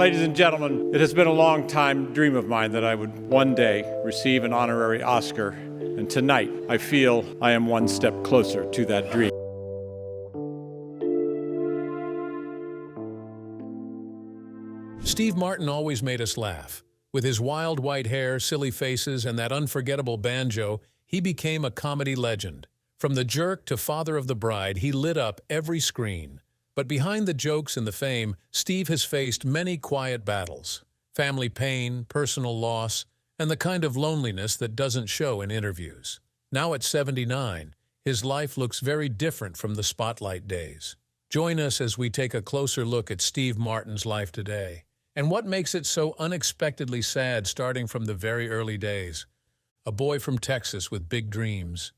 Ladies and gentlemen, it has been a long time dream of mine that I would one day receive an honorary Oscar, and tonight I feel I am one step closer to that dream. Steve Martin always made us laugh. With his wild white hair, silly faces, and that unforgettable banjo, he became a comedy legend. From The Jerk to Father of the Bride, he lit up every screen. But behind the jokes and the fame, Steve has faced many quiet battles. Family pain, personal loss, and the kind of loneliness that doesn't show in interviews. Now at 79, his life looks very different from the spotlight days. Join us as we take a closer look at Steve Martin's life today, and what makes it so unexpectedly sad starting from the very early days. A boy from Texas with big dreams.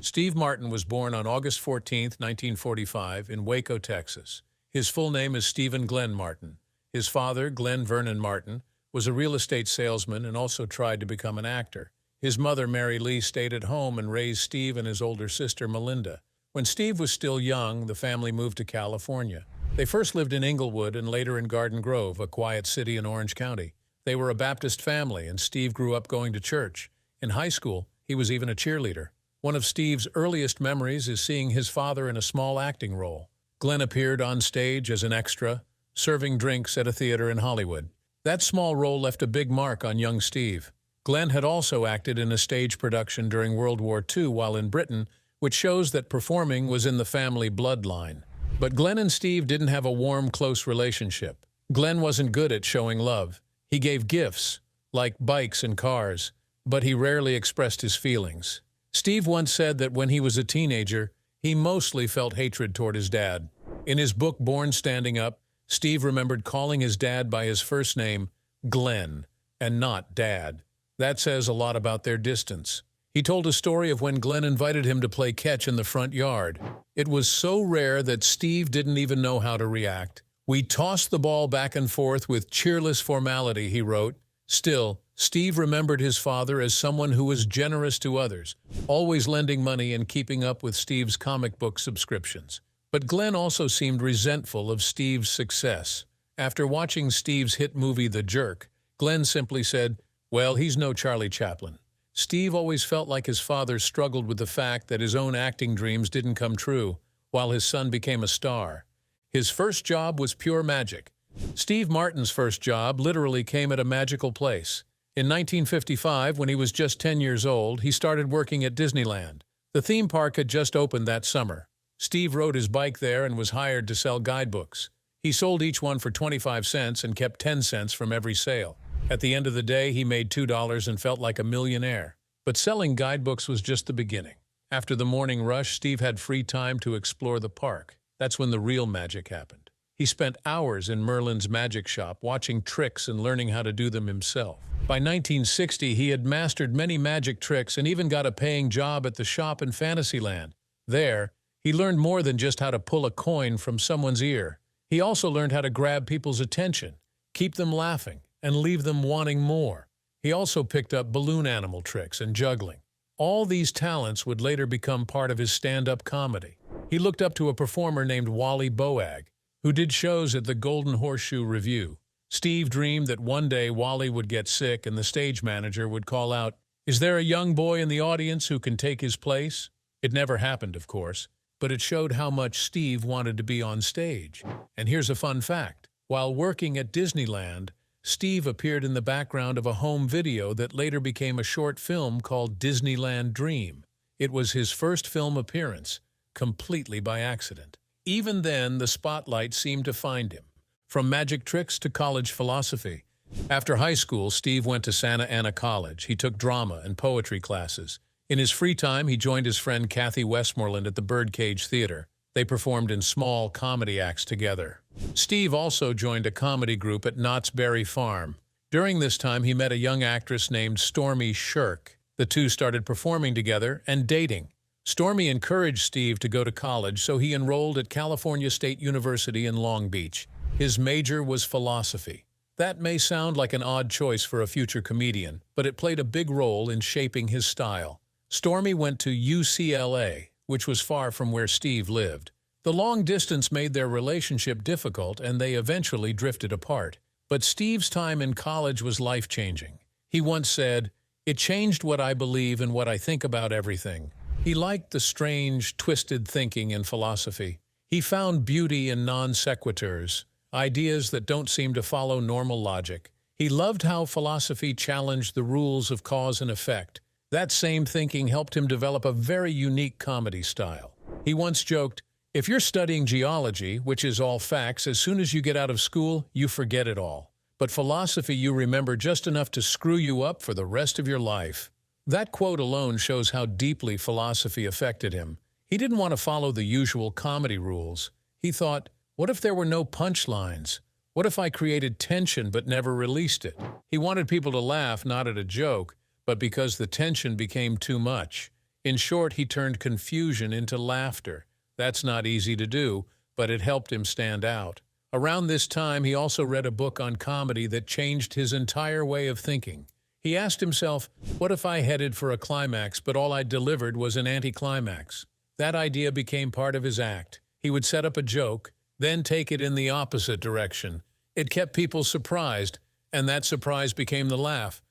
Steve Martin was born on August 14, 1945, in Waco, Texas. His full name is Stephen Glenn Martin. His father, Glenn Vernon Martin, was a real estate salesman and also tried to become an actor. His mother, Mary Lee, stayed at home and raised Steve and his older sister, Melinda. When Steve was still young, the family moved to California. They first lived in Inglewood and later in Garden Grove, a quiet city in Orange County. They were a Baptist family, and Steve grew up going to church. In high school, he was even a cheerleader. One of Steve's earliest memories is seeing his father in a small acting role. Glenn appeared on stage as an extra, serving drinks at a theater in Hollywood. That small role left a big mark on young Steve. Glenn had also acted in a stage production during World War II while in Britain, which shows that performing was in the family bloodline. But Glenn and Steve didn't have a warm, close relationship. Glenn wasn't good at showing love. He gave gifts, like bikes and cars, but he rarely expressed his feelings. Steve once said that when he was a teenager, he mostly felt hatred toward his dad. In his book, Born Standing Up, Steve remembered calling his dad by his first name, Glenn, and not Dad. That says a lot about their distance. He told a story of when Glenn invited him to play catch in the front yard. It was so rare that Steve didn't even know how to react. "We tossed the ball back and forth with cheerless formality," he wrote. Still, Steve remembered his father as someone who was generous to others, always lending money and keeping up with Steve's comic book subscriptions. But Glenn also seemed resentful of Steve's success. After watching Steve's hit movie The Jerk, Glenn simply said, "Well, he's no Charlie Chaplin." Steve always felt like his father struggled with the fact that his own acting dreams didn't come true, while his son became a star. His first job was pure magic. Steve Martin's first job literally came at a magical place. In 1955, when he was just 10 years old, he started working at Disneyland. The theme park had just opened that summer. Steve rode his bike there and was hired to sell guidebooks. He sold each one for 25 cents and kept 10 cents from every sale. At the end of the day, he made $2 and felt like a millionaire. But selling guidebooks was just the beginning. After the morning rush, Steve had free time to explore the park. That's when the real magic happened. He spent hours in Merlin's magic shop, watching tricks and learning how to do them himself. By 1960, he had mastered many magic tricks and even got a paying job at the shop in Fantasyland. There, he learned more than just how to pull a coin from someone's ear. He also learned how to grab people's attention, keep them laughing, and leave them wanting more. He also picked up balloon animal tricks and juggling. All these talents would later become part of his stand-up comedy. He looked up to a performer named Wally Boag, who did shows at the Golden Horseshoe Revue. Steve dreamed that one day Wally would get sick and the stage manager would call out, "Is there a young boy in the audience who can take his place?" It never happened, of course, but it showed how much Steve wanted to be on stage. And here's a fun fact. While working at Disneyland, Steve appeared in the background of a home video that later became a short film called Disneyland Dream. It was his first film appearance, completely by accident. Even then, the spotlight seemed to find him. From magic tricks to college philosophy. After high school, Steve went to Santa Ana College. He took drama and poetry classes. In his free time, he joined his friend Kathy Westmoreland at the Birdcage Theater. They performed in small comedy acts together. Steve also joined a comedy group at Knott's Berry Farm. During this time, he met a young actress named Stormy Shirk. The two started performing together and dating. Stormy encouraged Steve to go to college, so he enrolled at California State University in Long Beach. His major was philosophy. That may sound like an odd choice for a future comedian, but it played a big role in shaping his style. Stormy went to UCLA, which was far from where Steve lived. The long distance made their relationship difficult, and they eventually drifted apart. But Steve's time in college was life-changing. He once said, "It changed what I believe and what I think about everything." He liked the strange, twisted thinking in philosophy. He found beauty in non sequiturs, ideas that don't seem to follow normal logic. He loved how philosophy challenged the rules of cause and effect. That same thinking helped him develop a very unique comedy style. He once joked, "If you're studying geology, which is all facts, as soon as you get out of school, you forget it all. But philosophy you remember just enough to screw you up for the rest of your life." That quote alone shows how deeply philosophy affected him. He didn't want to follow the usual comedy rules. He thought, what if there were no punchlines? What if I created tension but never released it? He wanted people to laugh not at a joke, but because the tension became too much. In short, he turned confusion into laughter. That's not easy to do, but it helped him stand out. Around this time, he also read a book on comedy that changed his entire way of thinking. He asked himself, what if I headed for a climax, but all I delivered was an anticlimax? That idea became part of his act. He would set up a joke, then take it in the opposite direction. It kept people surprised, and that surprise became the laugh.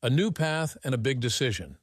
A new path and a big decision.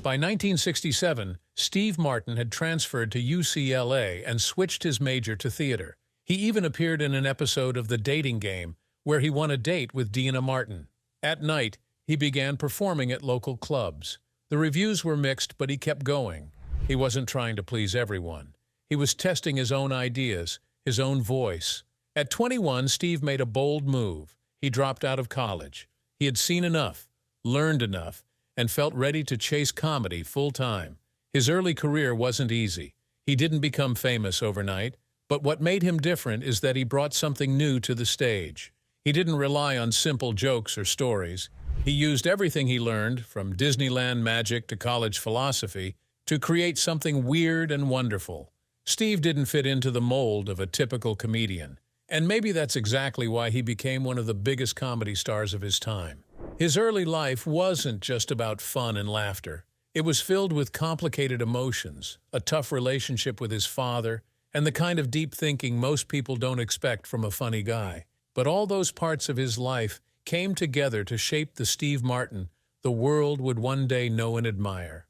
By 1967, Steve Martin had transferred to UCLA and switched his major to theater. He even appeared in an episode of The Dating Game, where he won a date with Deana Martin. At night, he began performing at local clubs. The reviews were mixed, but he kept going. He wasn't trying to please everyone. He was testing his own ideas, his own voice. At 21, Steve made a bold move. He dropped out of college. He had seen enough, learned enough, and felt ready to chase comedy full-time. His early career wasn't easy. He didn't become famous overnight. But what made him different is that he brought something new to the stage. He didn't rely on simple jokes or stories. He used everything he learned, from Disneyland magic to college philosophy, to create something weird and wonderful. Steve didn't fit into the mold of a typical comedian, and maybe that's exactly why he became one of the biggest comedy stars of his time. His early life wasn't just about fun and laughter. It was filled with complicated emotions, a tough relationship with his father, and the kind of deep thinking most people don't expect from a funny guy. But all those parts of his life came together to shape the Steve Martin the world would one day know and admire.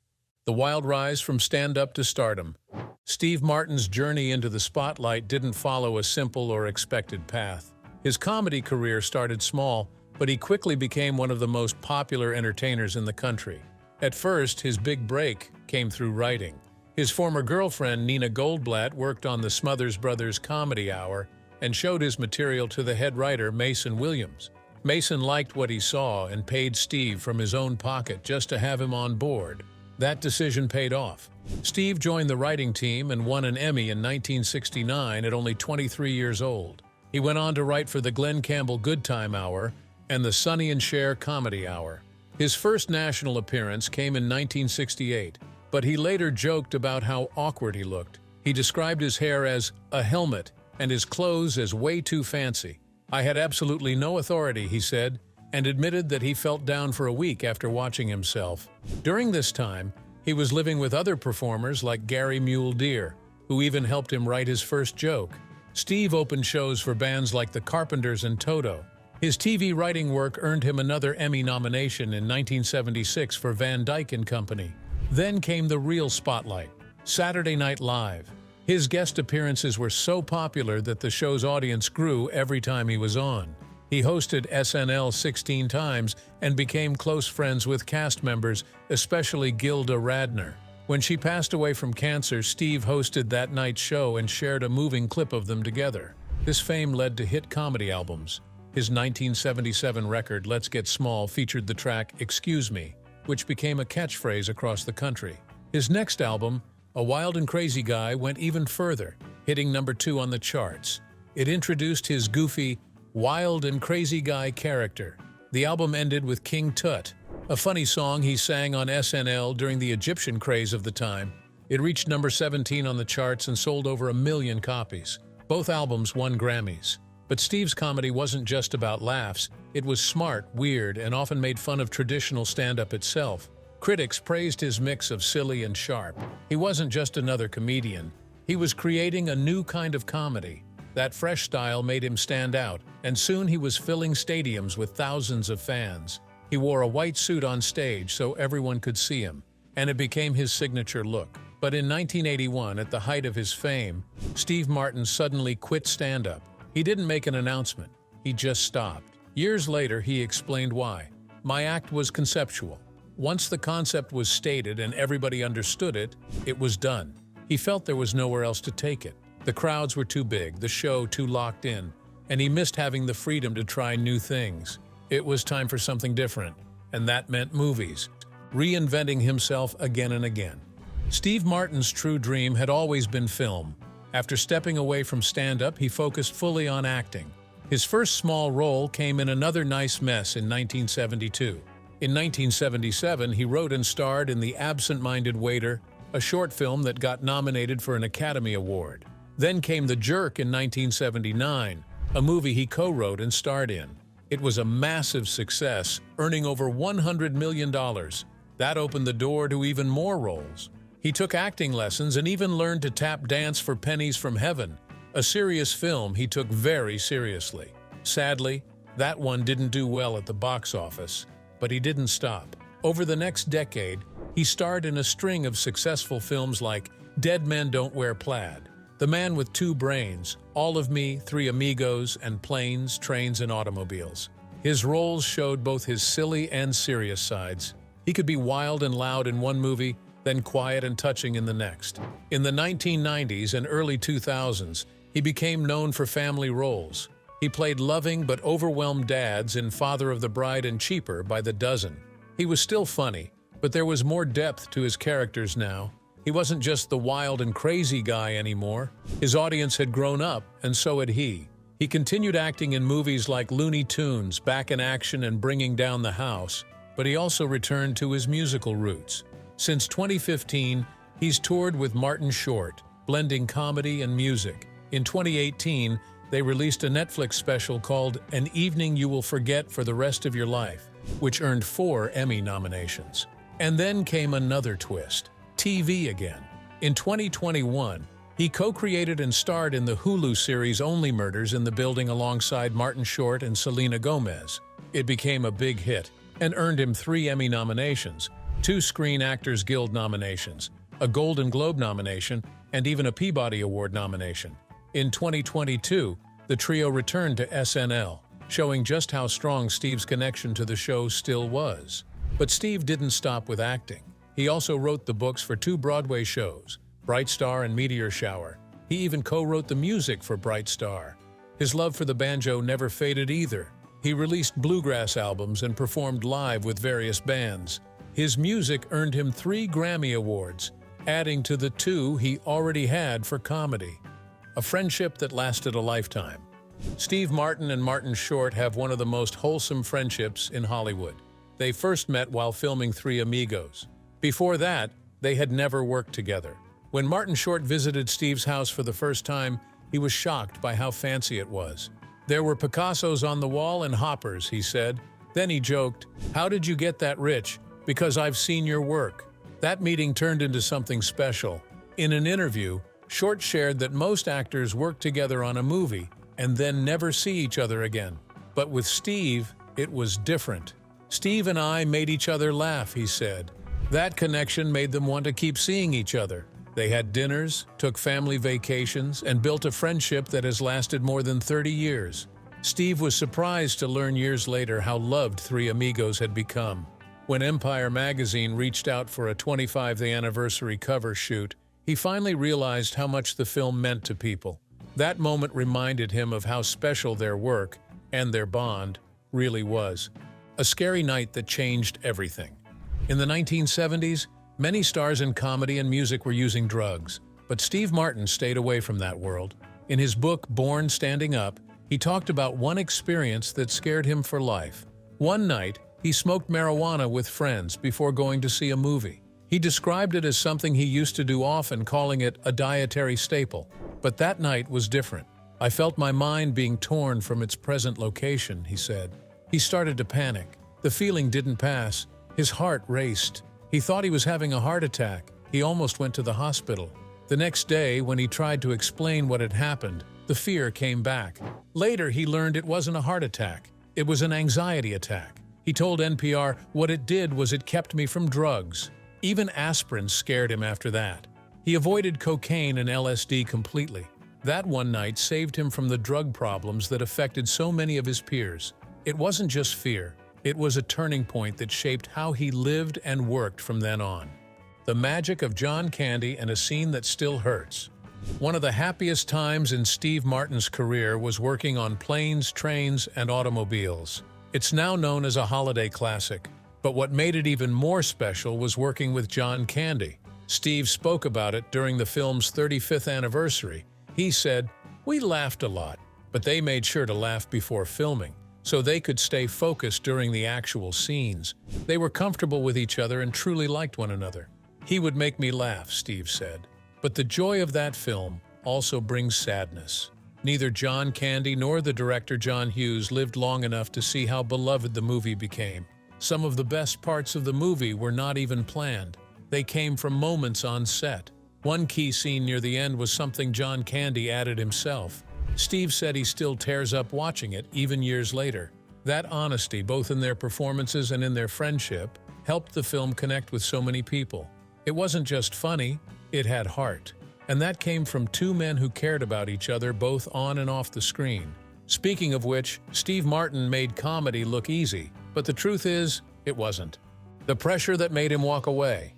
The wild rise from stand-up to stardom. Steve Martin's journey into the spotlight didn't follow a simple or expected path. His comedy career started small, but he quickly became one of the most popular entertainers in the country. At first, his big break came through writing. His former girlfriend, Nina Goldblatt, worked on the Smothers Brothers Comedy Hour and showed his material to the head writer, Mason Williams. Mason liked what he saw and paid Steve from his own pocket just to have him on board. That decision paid off. Steve joined the writing team and won an Emmy in 1969 at only 23 years old. He went on to write for the Glenn Campbell Good Time Hour and the Sonny and Cher Comedy Hour. His first national appearance came in 1968. But he later joked about how awkward he looked. He described his hair as a helmet and his clothes as way too fancy. "I had absolutely no authority," he said, and admitted that he felt down for a week after watching himself. During this time, he was living with other performers like Gary Mule Deer, who even helped him write his first joke. Steve opened shows for bands like the Carpenters and Toto. His TV writing work earned him another Emmy nomination in 1976 for Van Dyke and Company. Then came the real spotlight, Saturday Night Live. His guest appearances were so popular that the show's audience grew every time he was on. He hosted SNL 16 times and became close friends with cast members, especially Gilda Radner. When she passed away from cancer, Steve hosted that night's show and shared a moving clip of them together. This fame led to hit comedy albums. His 1977 record, Let's Get Small, featured the track Excuse Me, which became a catchphrase across the country. His next album, A Wild and Crazy Guy, went even further, hitting number 2 on the charts. It introduced his goofy, wild and crazy guy character. The album ended with King Tut, a funny song he sang on SNL during the Egyptian craze of the time. It reached number 17 on the charts and sold over 1 million copies. Both albums won Grammys. But Steve's comedy wasn't just about laughs. It was smart, weird, and often made fun of traditional stand-up itself. Critics praised his mix of silly and sharp. He wasn't just another comedian. He was creating a new kind of comedy. That fresh style made him stand out, and soon he was filling stadiums with thousands of fans. He wore a white suit on stage so everyone could see him, and it became his signature look. But in 1981, at the height of his fame, Steve Martin suddenly quit stand-up. He didn't make an announcement, he just stopped. Years later, he explained why. "My act was conceptual. Once the concept was stated and everybody understood it, it was done." He felt there was nowhere else to take it. The crowds were too big, the show too locked in, and he missed having the freedom to try new things. It was time for something different, and that meant movies, reinventing himself again and again. Steve Martin's true dream had always been film. After stepping away from stand-up, he focused fully on acting. His first small role came in Another Nice Mess in 1972. In 1977, he wrote and starred in The Absent-Minded Waiter, a short film that got nominated for an Academy Award. Then came The Jerk in 1979, a movie he co-wrote and starred in. It was a massive success, earning over $100 million. That opened the door to even more roles. He took acting lessons and even learned to tap dance for Pennies from Heaven, a serious film he took very seriously. Sadly, that one didn't do well at the box office, but he didn't stop. Over the next decade, he starred in a string of successful films like Dead Men Don't Wear Plaid, The Man with Two Brains, All of Me, Three Amigos, and Planes, Trains, and Automobiles. His roles showed both his silly and serious sides. He could be wild and loud in one movie, then quiet and touching in the next. In the 1990s and early 2000s, he became known for family roles. He played loving but overwhelmed dads in Father of the Bride and Cheaper by the dozen. He was still funny, but there was more depth to his characters now. He wasn't just the wild and crazy guy anymore. His audience had grown up, and so had he. He continued acting in movies like Looney Tunes, Back in Action, and Bringing Down the House, but he also returned to his musical roots. Since 2015, he's toured with Martin Short, blending comedy and music. In 2018, they released a Netflix special called An Evening You Will Forget for the Rest of Your Life, which earned 4 Emmy nominations. And then came another twist: TV again. In 2021, he co-created and starred in the Hulu series Only Murders in the Building alongside Martin Short and Selena Gomez. It became a big hit and earned him 3 Emmy nominations, 2 Screen Actors Guild nominations, a Golden Globe nomination, and even a Peabody Award nomination. In 2022, the trio returned to SNL, showing just how strong Steve's connection to the show still was. But Steve didn't stop with acting. He also wrote the books for 2 Broadway shows, Bright Star and Meteor Shower. He even co-wrote the music for Bright Star. His love for the banjo never faded either. He released bluegrass albums and performed live with various bands. His music earned him 3 Grammy Awards, adding to the 2 he already had for comedy. A friendship that lasted a lifetime. Steve Martin and Martin Short have one of the most wholesome friendships in Hollywood. They first met while filming Three Amigos. Before that, they had never worked together. When Martin Short visited Steve's house for the first time, he was shocked by how fancy it was. "There were Picassos on the wall and hoppers," he said. Then he joked, "How did you get that rich? Because I've seen your work." That meeting turned into something special. In an interview, Short shared that most actors work together on a movie and then never see each other again. But with Steve, it was different. "Steve and I made each other laugh," he said. That connection made them want to keep seeing each other. They had dinners, took family vacations, and built a friendship that has lasted more than 30 years. Steve was surprised to learn years later how loved Three Amigos had become. When Empire magazine reached out for a 25th anniversary cover shoot, he finally realized how much the film meant to people. That moment reminded him of how special their work, and their bond, really was. A scary night that changed everything. In the 1970s, many stars in comedy and music were using drugs, but Steve Martin stayed away from that world. In his book, Born Standing Up, he talked about one experience that scared him for life. One night, he smoked marijuana with friends before going to see a movie. He described it as something he used to do often, calling it a dietary staple. But that night was different. "I felt my mind being torn from its present location," he said. He started to panic. The feeling didn't pass. His heart raced. He thought he was having a heart attack. He almost went to the hospital. The next day, when he tried to explain what had happened, The fear came back. Later, he learned it wasn't a heart attack. It was an anxiety attack. He told NPR, "What it did was it kept me from drugs." Even aspirin scared him after that. He avoided cocaine and LSD completely. That one night saved him from the drug problems that affected so many of his peers. It wasn't just fear. It was a turning point that shaped how he lived and worked from then on. The magic of John Candy and a scene that still hurts. One of the happiest times in Steve Martin's career was working on Planes, Trains, and Automobiles. It's now known as a holiday classic, but what made it even more special was working with John Candy. Steve spoke about it during the film's 35th anniversary. He said, "We laughed a lot, but they made sure to laugh before filming, so they could stay focused during the actual scenes. They were comfortable with each other and truly liked one another. He would make me laugh," Steve said. But the joy of that film also brings sadness. Neither John Candy nor the director John Hughes lived long enough to see how beloved the movie became. Some of the best parts of the movie were not even planned. They came from moments on set. One key scene near the end was something John Candy added himself. Steve said he still tears up watching it, even years later. That honesty, both in their performances and in their friendship, helped the film connect with so many people. It wasn't just funny, it had heart. And that came from two men who cared about each other both on and off the screen. Speaking of which, Steve Martin made comedy look easy, but the truth is, it wasn't. The pressure that made him walk away.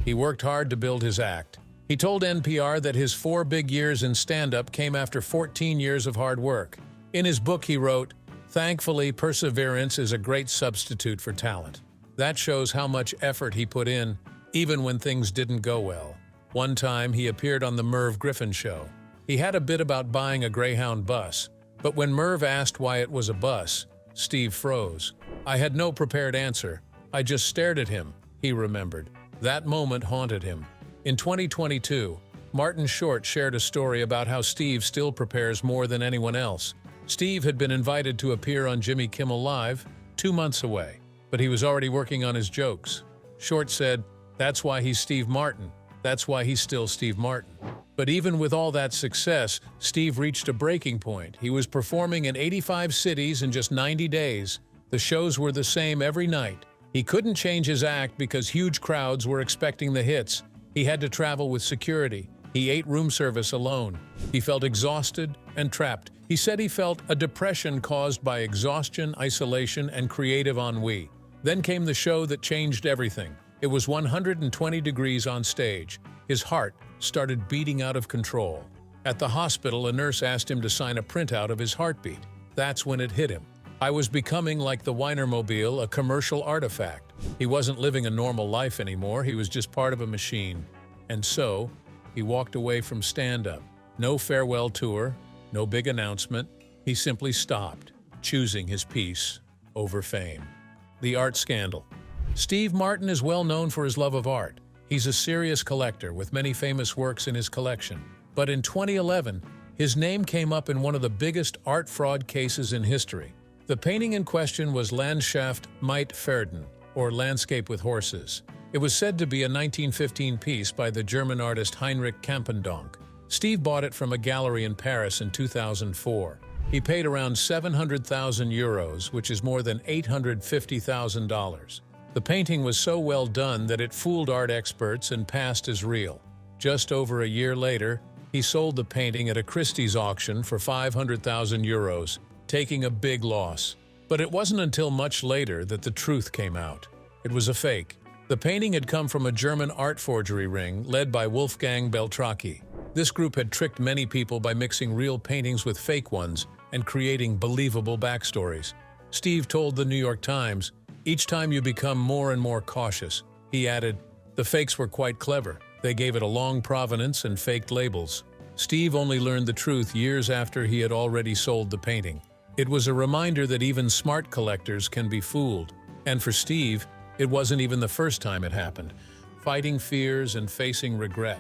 He worked hard to build his act. He told NPR that his 4 big years in stand-up came after 14 years of hard work. In his book, he wrote, "Thankfully, perseverance is a great substitute for talent." That shows how much effort he put in, even when things didn't go well. One time, he appeared on the Merv Griffin Show. He had a bit about buying a Greyhound bus, but when Merv asked why it was a bus, Steve froze. "I had no prepared answer. I just stared at him," he remembered. That moment haunted him. In 2022, Martin Short shared a story about how Steve still prepares more than anyone else. Steve had been invited to appear on Jimmy Kimmel Live 2 months away, but he was already working on his jokes. Short said, "That's why he's Steve Martin. That's why he's still Steve Martin." But even with all that success, Steve reached a breaking point. He was performing in 85 cities in just 90 days. The shows were the same every night. He couldn't change his act because huge crowds were expecting the hits. He had to travel with security. He ate room service alone. He felt exhausted and trapped. He said he felt a depression caused by exhaustion, isolation, and creative ennui. Then came the show that changed everything. It was 120 degrees on stage. His heart started beating out of control. At the hospital, a nurse asked him to sign a printout of his heartbeat. That's when it hit him. I was becoming like the Weinermobile, a commercial artifact. He wasn't living a normal life anymore, he was just part of a machine. And so, he walked away from stand-up. No farewell tour, no big announcement. He simply stopped, choosing his peace over fame. The art scandal. Steve Martin is well known for his love of art. He's a serious collector with many famous works in his collection. But in 2011, his name came up in one of the biggest art fraud cases in history. The painting in question was Landschaft mit Pferden, or Landscape with Horses. It was said to be a 1915 piece by the German artist Heinrich Campendonck. Steve bought it from a gallery in Paris in 2004. He paid around 700,000 euros, which is more than $850,000. The painting was so well done that it fooled art experts and passed as real. Just over a year later, he sold the painting at a Christie's auction for 500,000 euros, taking a big loss. But it wasn't until much later that the truth came out. It was a fake. The painting had come from a German art forgery ring led by Wolfgang Beltracchi. This group had tricked many people by mixing real paintings with fake ones and creating believable backstories. Steve told the New York Times, "Each time you become more and more cautious." He added, "The fakes were quite clever. They gave it a long provenance and faked labels." Steve only learned the truth years after he had already sold the painting. It was a reminder that even smart collectors can be fooled. And for Steve, it wasn't even the first time it happened. Fighting fears and facing regret.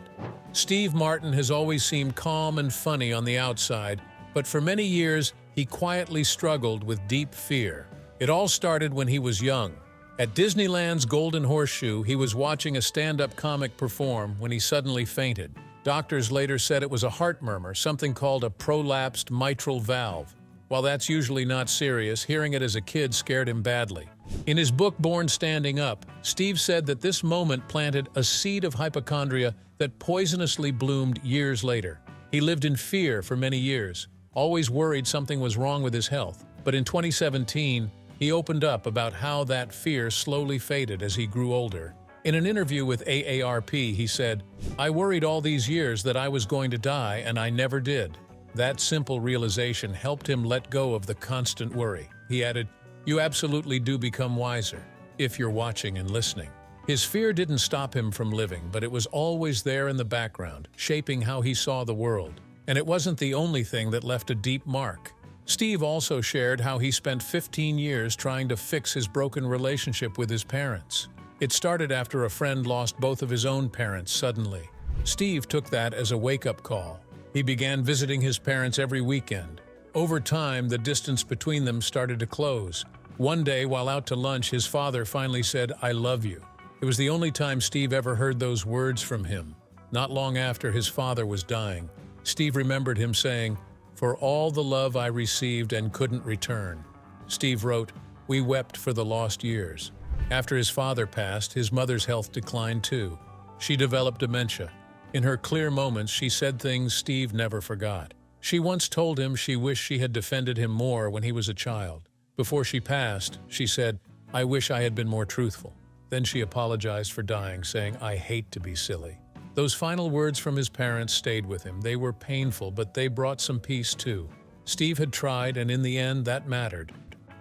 Steve Martin has always seemed calm and funny on the outside, but for many years, he quietly struggled with deep fear. It all started when he was young. At Disneyland's Golden Horseshoe, he was watching a stand-up comic perform when he suddenly fainted. Doctors later said it was a heart murmur, something called a prolapsed mitral valve. While that's usually not serious, hearing it as a kid scared him badly. In his book Born Standing Up, Steve said that this moment planted a seed of hypochondria that poisonously bloomed years later. He lived in fear for many years, always worried something was wrong with his health. But in 2017, he opened up about how that fear slowly faded as he grew older. In an interview with AARP, he said, "I worried all these years that I was going to die, and I never did." That simple realization helped him let go of the constant worry. He added, "You absolutely do become wiser, if you're watching and listening." His fear didn't stop him from living, but it was always there in the background, shaping how he saw the world. And it wasn't the only thing that left a deep mark. Steve also shared how he spent 15 years trying to fix his broken relationship with his parents. It started after a friend lost both of his own parents suddenly. Steve took that as a wake-up call. He began visiting his parents every weekend. Over time, the distance between them started to close. One day, while out to lunch, his father finally said, "I love you." It was the only time Steve ever heard those words from him. Not long after his father was dying, Steve remembered him saying, "For all the love I received and couldn't return." Steve wrote, "We wept for the lost years." After his father passed, his mother's health declined too. She developed dementia. In her clear moments, she said things Steve never forgot. She once told him she wished she had defended him more when he was a child. Before she passed, she said, "I wish I had been more truthful." Then she apologized for dying, saying, "I hate to be silly." Those final words from his parents stayed with him. They were painful, but they brought some peace too. Steve had tried, and in the end, that mattered.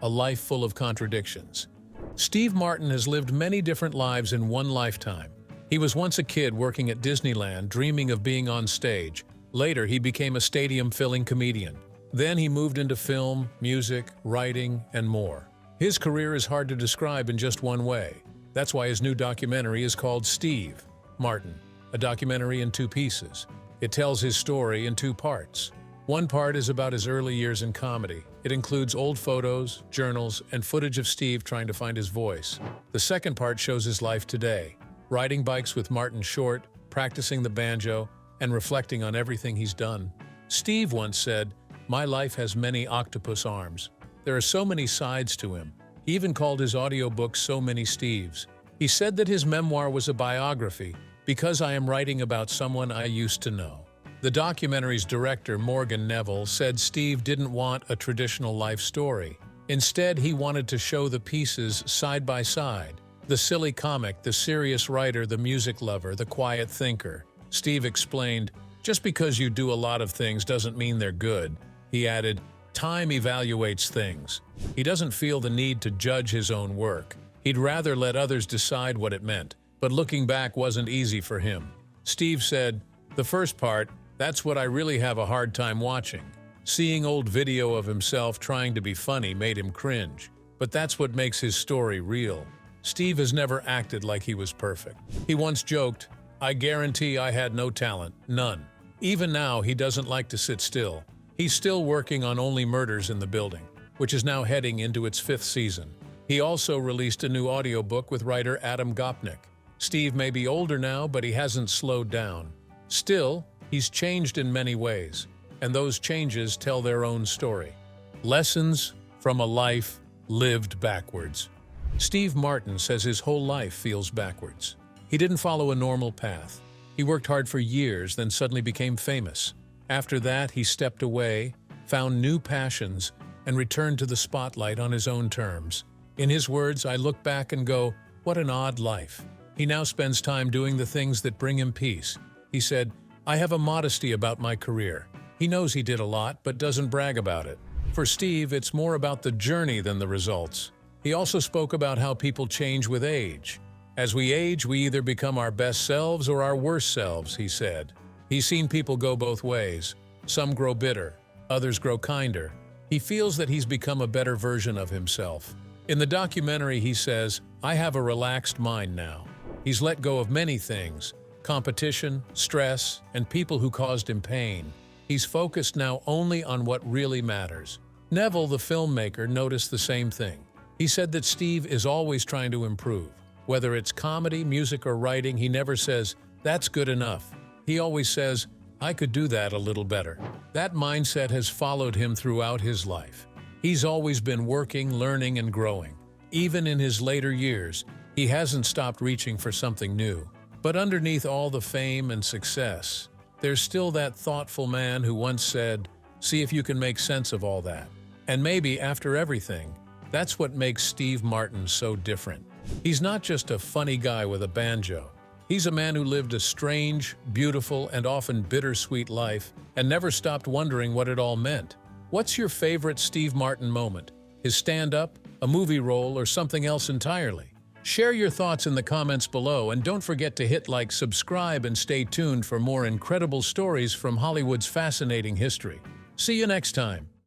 A life full of contradictions. Steve Martin has lived many different lives in one lifetime. He was once a kid working at Disneyland, dreaming of being on stage. Later, he became a stadium-filling comedian. Then he moved into film, music, writing, and more. His career is hard to describe in just one way. That's why his new documentary is called Steve Martin, a documentary in 2 pieces. It tells his story in 2 parts. One part is about his early years in comedy. It includes old photos, journals, and footage of Steve trying to find his voice. The second part shows his life today, riding bikes with Martin Short, practicing the banjo, and reflecting on everything he's done. Steve once said, "My life has many octopus arms." There are so many sides to him. He even called his audiobook So Many Steves. He said that his memoir was a biography, because I am writing about someone I used to know. The documentary's director, Morgan Neville, said Steve didn't want a traditional life story. Instead, he wanted to show the pieces side by side. The silly comic, the serious writer, the music lover, the quiet thinker. Steve explained, "Just because you do a lot of things doesn't mean they're good." He added, "Time evaluates things." He doesn't feel the need to judge his own work. He'd rather let others decide what it meant. But looking back wasn't easy for him. Steve said, "The first part, that's what I really have a hard time watching. Seeing old video of himself trying to be funny made him cringe. But that's what makes his story real." Steve has never acted like he was perfect. He once joked, "I guarantee I had no talent, none." Even now, he doesn't like to sit still. He's still working on Only Murders in the Building, which is now heading into its 5th season. He also released a new audiobook with writer Adam Gopnik. Steve may be older now, but he hasn't slowed down. Still, he's changed in many ways, and those changes tell their own story. Lessons from a life lived backwards. Steve Martin says his whole life feels backwards. He didn't follow a normal path. He worked hard for years, then suddenly became famous. After that, he stepped away, found new passions, and returned to the spotlight on his own terms. In his words, "I look back and go, what an odd life." He now spends time doing the things that bring him peace. He said, "I have a modesty about my career." He knows he did a lot, but doesn't brag about it. For Steve, it's more about the journey than the results. He also spoke about how people change with age. As we age, we either become our best selves or our worst selves, he said. He's seen people go both ways. Some grow bitter, others grow kinder. He feels that he's become a better version of himself. In the documentary, he says, "I have a relaxed mind now." He's let go of many things: competition, stress, and people who caused him pain. He's focused now only on what really matters. Neville, the filmmaker, noticed the same thing. He said that Steve is always trying to improve. Whether it's comedy, music, or writing, he never says, "That's good enough." He always says, "I could do that a little better." That mindset has followed him throughout his life. He's always been working, learning, and growing. Even in his later years, he hasn't stopped reaching for something new. But underneath all the fame and success, there's still that thoughtful man who once said, "See if you can make sense of all that." And maybe after everything, that's what makes Steve Martin so different. He's not just a funny guy with a banjo. He's a man who lived a strange, beautiful, and often bittersweet life and never stopped wondering what it all meant. What's your favorite Steve Martin moment? His stand-up, a movie role, or something else entirely? Share your thoughts in the comments below, and don't forget to hit like, subscribe, and stay tuned for more incredible stories from Hollywood's fascinating history. See you next time.